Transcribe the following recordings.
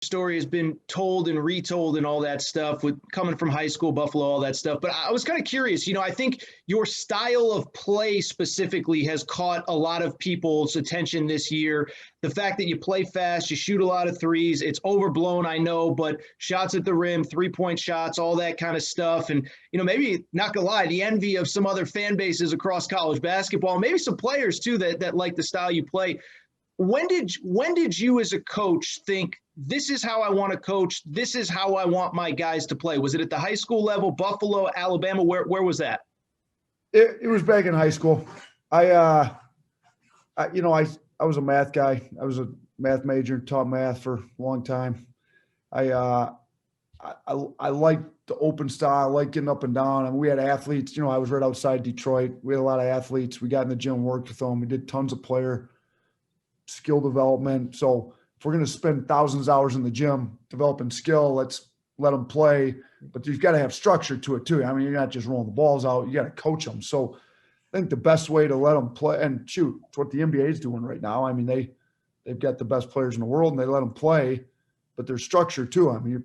story has been told and retold and all that stuff with coming from high school, Buffalo, all that stuff. But I was kind of curious, I think your style of play specifically has caught a lot of people's attention this year. The fact that you play fast, you shoot a lot of threes, it's overblown, I know, but shots at the rim, 3-point shots, all that kind of stuff. And, maybe not gonna lie, the envy of some other fan bases across college basketball, maybe some players too that like the style you play. When did you as a coach think this is how I want to coach? This is how I want my guys to play? Was it at the high school level, Buffalo, Alabama? Where was that? It was back in high school. I was a math guy. I was a math major and taught math for a long time. I liked the open style. I liked getting up and down. I mean, we had athletes. I was right outside Detroit. We had a lot of athletes. We got in the gym, worked with them. We did tons of player skill development. So if we're going to spend thousands of hours in the gym developing skill, let's let them play. But you've got to have structure to it too. I mean, you're not just rolling the balls out. You got to coach them. So I think the best way to let them play, and shoot, it's what the NBA is doing right now. I mean, they've got the best players in the world and they let them play, but there's structure too. I mean, you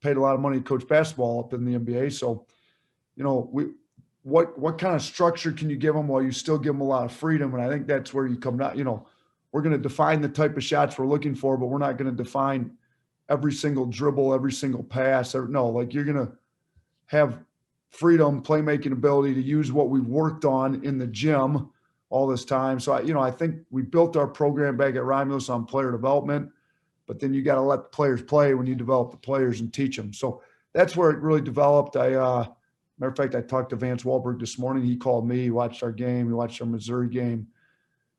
paid a lot of money to coach basketball up in the NBA. So, what kind of structure can you give them while you still give them a lot of freedom? And I think that's where you come down, we're going to define the type of shots we're looking for, but we're not going to define every single dribble, every single pass. You're going to have freedom, playmaking ability to use what we've worked on in the gym all this time. So, I think we built our program back at Romulus on player development, but then you got to let the players play when you develop the players and teach them. So that's where it really developed. Matter of fact, I talked to Vance Wahlberg this morning. He called me, he watched our game, he watched our Missouri game.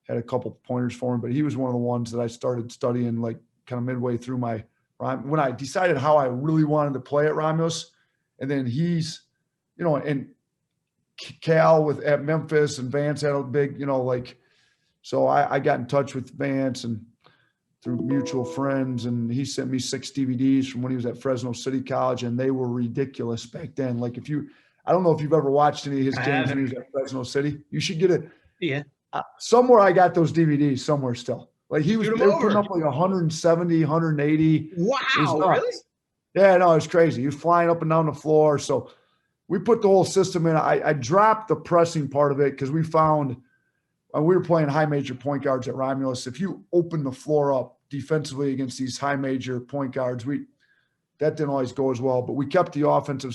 Had a couple of pointers for him, but he was one of the ones that I started studying like kind of midway through when I decided how I really wanted to play at Romulus. And then he's, and Cal at Memphis and Vance had a big, so I got in touch with Vance and through mutual friends, and he sent me 6 DVDs from when he was at Fresno City College, and they were ridiculous back then. Like I don't know if you've ever watched any of his games when he was at Fresno City. You should get it. Yeah. Somewhere I got those DVDs somewhere still. Like they were putting up like 170, 180. Wow, really? Yeah, no, it's crazy. He was flying up and down the floor. So we put the whole system in. I dropped the pressing part of it because we found when we were playing high major point guards at Romulus, if you open the floor up defensively against these high major point guards, that didn't always go as well. But we kept the offensive,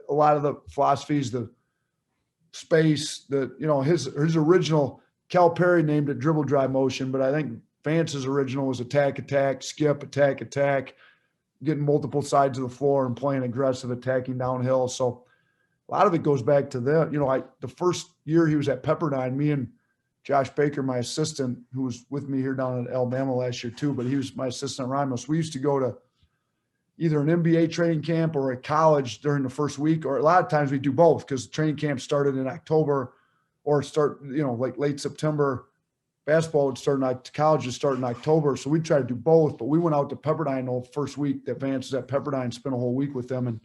a lot of the philosophies, the space, his original – Cal Perry named it dribble drive motion, but I think Vance's original was attack, skip, attack, getting multiple sides of the floor and playing aggressive, attacking downhill. So a lot of it goes back to them. The first year he was at Pepperdine, me and Josh Baker, my assistant, who was with me here down at Alabama last year too, but he was my assistant at Ramos. We used to go to either an NBA training camp or a college during the first week, or a lot of times we do both because training camp started in October or start, like late September. Basketball would start college would start in October. So we try to do both, but we went out to Pepperdine the first week that Vance was at Pepperdine, spent a whole week with them, and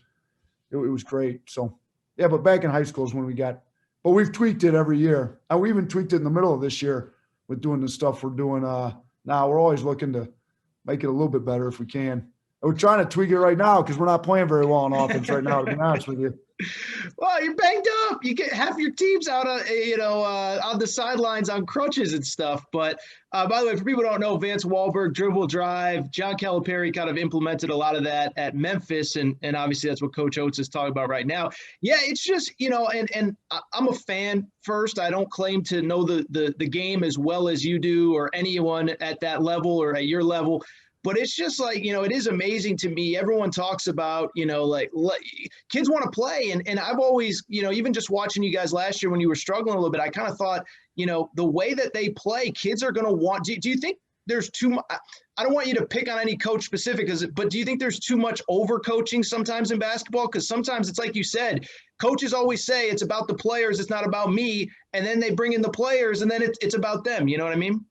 it was great. So, yeah, but back in high school is when but we've tweaked it every year. And we even tweaked it in the middle of this year with doing the stuff we're doing now. We're always looking to make it a little bit better if we can. And we're trying to tweak it right now because we're not playing very well on offense right now, to be honest with you. Well, you're banged up. You get half your team's out on the sidelines on crutches and stuff. But by the way, for people who don't know, Vance Wahlberg, dribble drive, John Calipari kind of implemented a lot of that at Memphis, and obviously that's what Coach Oats is talking about right now. Yeah, it's just and I'm a fan first. I don't claim to know the game as well as you do or anyone at that level or at your level. But it's just like, it is amazing to me. Everyone talks about, kids want to play. And I've always, even just watching you guys last year when you were struggling a little bit, I kind of thought, the way that they play, kids are going to want – do you think there's too much – I don't want you to pick on any coach specific, but do you think there's too much over-coaching sometimes in basketball? Because sometimes it's like you said, coaches always say it's about the players, it's not about me. And then they bring in the players, and then it's about them. You know what I mean?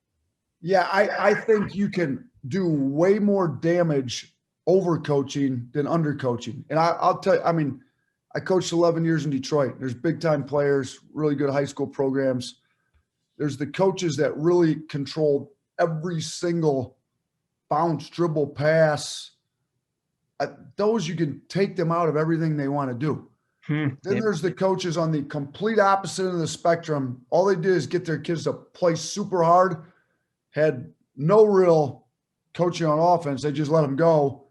Yeah, I think you can – do way more damage overcoaching than undercoaching. And I'll tell you, I coached 11 years in Detroit. There's big time players, really good high school programs. There's the coaches that really control every single bounce, dribble, pass, those you can take them out of everything they want to do. Then there's the coaches on the complete opposite end of the spectrum. All they did is get their kids to play super hard, had no real coaching on offense. They just let them go.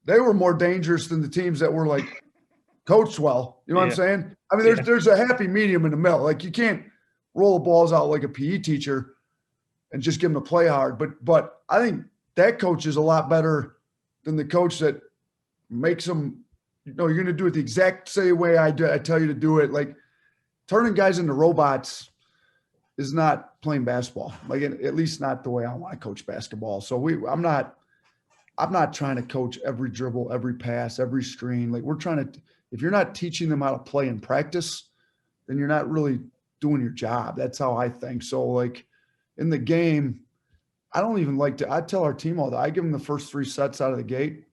They were more dangerous than the teams that were like coached well. You know what I'm saying? I mean, there's a happy medium in the middle. Like you can't roll the balls out like a PE teacher and just get them to play hard. But I think that coach is a lot better than the coach that makes them, you're going to do it the exact same way I tell you to do it. Like turning guys into robots is not playing basketball. Like at least not the way I want to coach basketball. So I'm not trying to coach every dribble, every pass, every screen. Like we're trying to, if you're not teaching them how to play in practice, then you're not really doing your job. That's how I think. So like in the game, I don't even like to, I tell our team all that. I give them the first 3 sets out of the gate.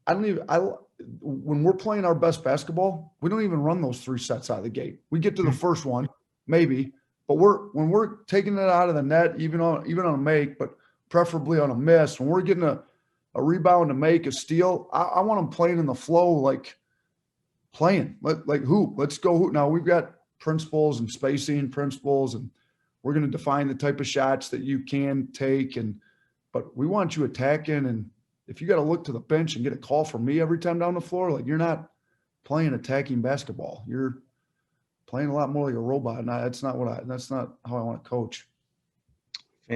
When we're playing our best basketball, we don't even run those 3 sets out of the gate. We get to the first one, maybe, but when we're taking it out of the net, even on a make, but preferably on a miss, when we're getting a rebound to make a steal, I want them playing in the flow, like playing, like hoop. Let's go hoop. Now we've got principles and spacing principles, and we're going to define the type of shots that you can take. But we want you attacking. And if you got to look to the bench and get a call from me every time down the floor, like you're not playing attacking basketball. You're playing a lot more like a robot. And that's not how I want to coach.